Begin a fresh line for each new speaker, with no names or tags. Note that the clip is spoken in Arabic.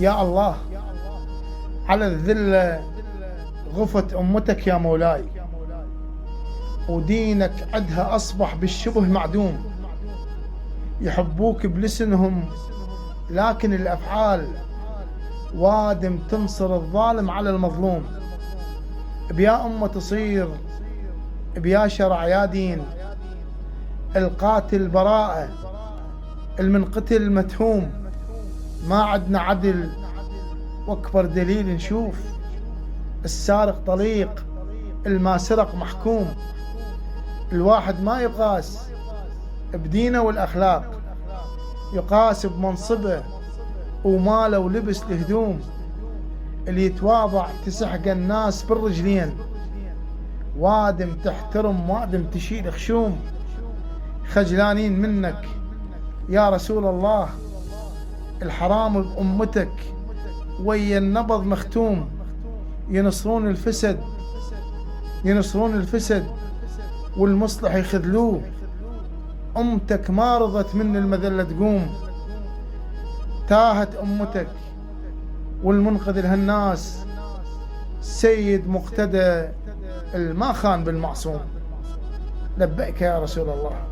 يا الله على الذلة غفت أمتك يا مولاي، ودينك عدها أصبح بالشبه معدوم. يحبوك بلسنهم لكن الأفعال وادم تنصر الظالم على المظلوم. بيا أمة تصير بيا شرع يا دين، القاتل براءة المنقتل متهوم. ما عدنا عدل واكبر دليل نشوف، السارق طليق الما سرق محكوم. الواحد ما يقاس بدينه والأخلاق، يقاس بمنصبه وماله ولبس الهدوم. اللي يتواضع تسحق الناس بالرجلين، وادم تحترم وادم تشيل خشوم. خجلانين منك يا رسول الله، الحرام بأمتك ويا النبض مختوم. ينصرون الفسد والمصلح يخذلوه. أمتك ما رضت من المذلة تقوم. تاهت أمتك والمنقذ لهالناس سيد مقتدى الما خان بالمعصوم. لبيك يا رسول الله.